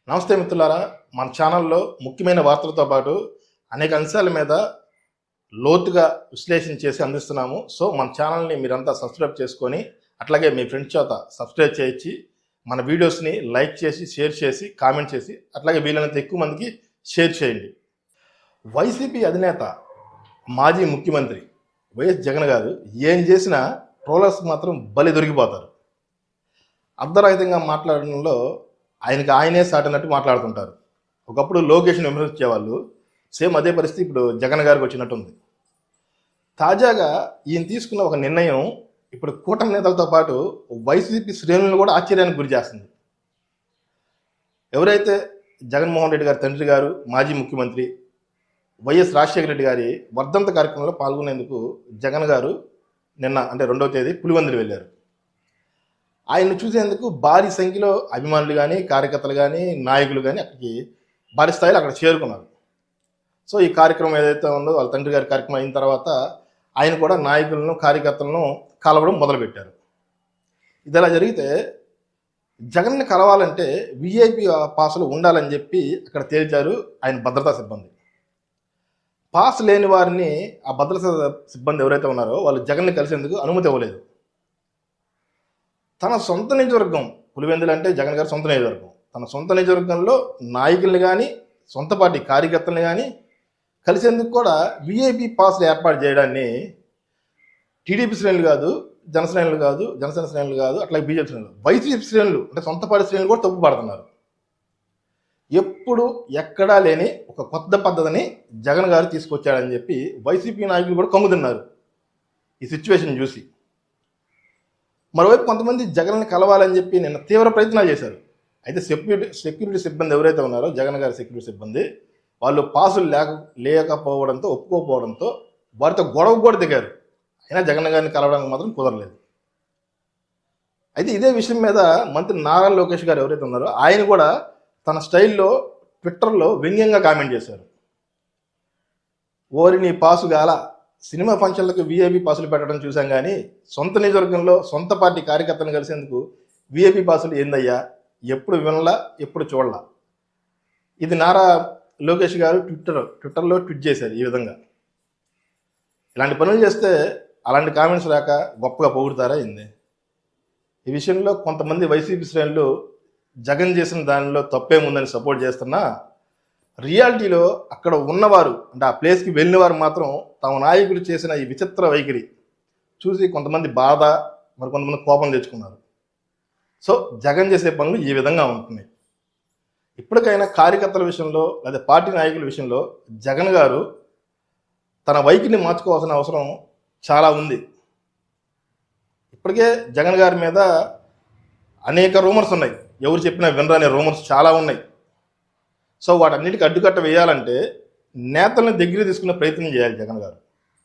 నమస్తే మిత్రులారా, మన ఛానల్లో ముఖ్యమైన వార్తలతో పాటు అనేక అంశాల మీద లోతుగా విశ్లేషణ చేసి అందిస్తున్నాము. సో మన ఛానల్ని మీరంతా సబ్స్క్రైబ్ చేసుకొని అట్లాగే మీ ఫ్రెండ్స్ చేత సబ్స్క్రైబ్ చేయించి మన వీడియోస్ని లైక్ చేసి షేర్ చేసి కామెంట్ చేసి అట్లాగే వీలైనంత ఎక్కువ మందికి షేర్ చేయండి. వైసీపీ అధినేత మాజీ ముఖ్యమంత్రి వైఎస్ జగన్ గారు ఏం చేసినా ట్రోలర్స్ మాత్రం బలి దొరికిపోతారు. అర్ధరహితంగా మాట్లాడడంలో ఆయనకి ఆయనే సాటినట్టు మాట్లాడుతుంటారు. ఒకప్పుడు లోకేష్ని విమర్శించేవాళ్ళు, సేమ్ అదే పరిస్థితి ఇప్పుడు జగన్ గారికి వచ్చినట్టు ఉంది. తాజాగా ఈయన తీసుకున్న ఒక నిర్ణయం ఇప్పుడు కూటమి నేతలతో పాటు వైసీపీ శ్రేణులను కూడా ఆశ్చర్యానికి గురి చేస్తుంది. ఎవరైతే జగన్మోహన్ రెడ్డి గారి తండ్రి గారు మాజీ ముఖ్యమంత్రి వైఎస్ రాజశేఖర రెడ్డి గారి వర్ధంత కార్యక్రమంలో పాల్గొనేందుకు జగన్ గారు నిన్న అంటే 2వ తేదీ పులివెందులు వెళ్ళారు. ఆయన్ని చూసేందుకు భారీ సంఖ్యలో అభిమానులు కానీ కార్యకర్తలు కానీ నాయకులు కానీ అక్కడికి భారీ స్థాయిలో అక్కడ చేరుకున్నారు. సో ఈ కార్యక్రమం ఏదైతే ఉందో వాళ్ళ తండ్రి గారి కార్యక్రమం అయిన తర్వాత ఆయన కూడా నాయకులను కార్యకర్తలను కలవడం మొదలుపెట్టారు. ఇది ఇలా జరిగితే జగన్ని కలవాలంటే విఐపి పాసులు ఉండాలని చెప్పి అక్కడ తేల్చారు ఆయన భద్రతా సిబ్బంది. పాస్ లేని వారిని ఆ భద్రతా సిబ్బంది ఎవరైతే ఉన్నారో వాళ్ళు జగన్ని కలిసేందుకు అనుమతి ఇవ్వలేదు. తన సొంత నియోజకవర్గం పులివెందులు అంటే జగన్ గారి సొంత నియోజకవర్గం, తన సొంత నియోజకవర్గంలో నాయకుల్ని కానీ సొంత పార్టీ కార్యకర్తల్ని కానీ కలిసేందుకు కూడా విఐపి పాస్లు ఏర్పాటు చేయడాన్ని టీడీపీ శ్రేణులు కాదు, జనసేన శ్రేణులు కాదు, అట్లాగే బీజేపీ శ్రేణులు, వైసీపీ శ్రేణులు అంటే సొంత పార్టీ శ్రేణులు కూడా తప్పుపడుతున్నారు. ఎప్పుడు ఎక్కడా లేని ఒక కొత్త పద్ధతిని జగన్ గారు తీసుకొచ్చాడని చెప్పి వైసీపీ నాయకులు కూడా కమ్ముతున్నారు ఈ సిచ్యువేషన్ చూసి. మరోవైపు కొంతమంది జగన్ని కలవాలని చెప్పి నిన్న తీవ్ర ప్రయత్నాలు చేశారు. అయితే సెక్యూరిటీ సిబ్బంది ఎవరైతే ఉన్నారో జగన్ గారి సెక్యూరిటీ సిబ్బంది వాళ్ళు పాసులు లేకపోవడంతో ఒప్పుకోకపోవడంతో వారితో గొడవ కూడా దిగారు. అయినా జగన్ గారిని కలవడానికి మాత్రం కుదరలేదు. అయితే ఇదే విషయం మీద మంత్రి నారా లోకేష్ గారు ఎవరైతే ఉన్నారో ఆయన కూడా తన స్టైల్లో ట్విట్టర్లో వ్యంగ్యంగా కామెంట్ చేశారు. ఓరి నీ పాసు గాల, సినిమా ఫంక్షన్లకు విఐపి పాసులు పెట్టడం చూసాం కానీ సొంత నియోజకవర్గంలో సొంత పార్టీ కార్యకర్తలను కలిసేందుకు విఐపి పాసులు ఏందయ్యా, ఎప్పుడు వినలా ఎప్పుడు చూడలా. ఇది నారా లోకేష్ గారు ట్విట్టర్లో ట్వీట్ చేశారు. ఈ విధంగా ఇలాంటి పనులు చేస్తే అలాంటి కామెంట్స్ రాక గొప్పగా పొగుడుతారా ఏంది? ఈ విషయంలో కొంతమంది వైసీపీ శ్రేణులు జగన్ చేసిన దానిలో తప్పేముందని సపోర్ట్ చేస్తున్నా రియాలిటీలో అక్కడ ఉన్నవారు అంటే ఆ ప్లేస్కి వెళ్ళిన వారు మాత్రం తమ నాయకులు చేసిన ఈ విచిత్ర వైఖరి చూసి కొంతమంది బాధ, మరి కొంతమంది కోపం తెచ్చుకున్నారు. సో జగన్ చేసే పనులు ఈ విధంగా ఉంటున్నాయి. ఇప్పటికైనా కార్యకర్తల విషయంలో లేదా పార్టీ నాయకుల విషయంలో జగన్ గారు తన వైఖరిని మార్చుకోవాల్సిన అవసరం చాలా ఉంది. ఇప్పటికే జగన్ గారి మీద అనేక రూమర్స్ ఉన్నాయి, ఎవరు చెప్పినా వినరానే రూమర్స్ చాలా ఉన్నాయి. సో వాటన్నిటికీ అడ్డుకట్ట వేయాలంటే నేతలను దగ్గర తీసుకునే ప్రయత్నం చేయాలి జగన్ గారు.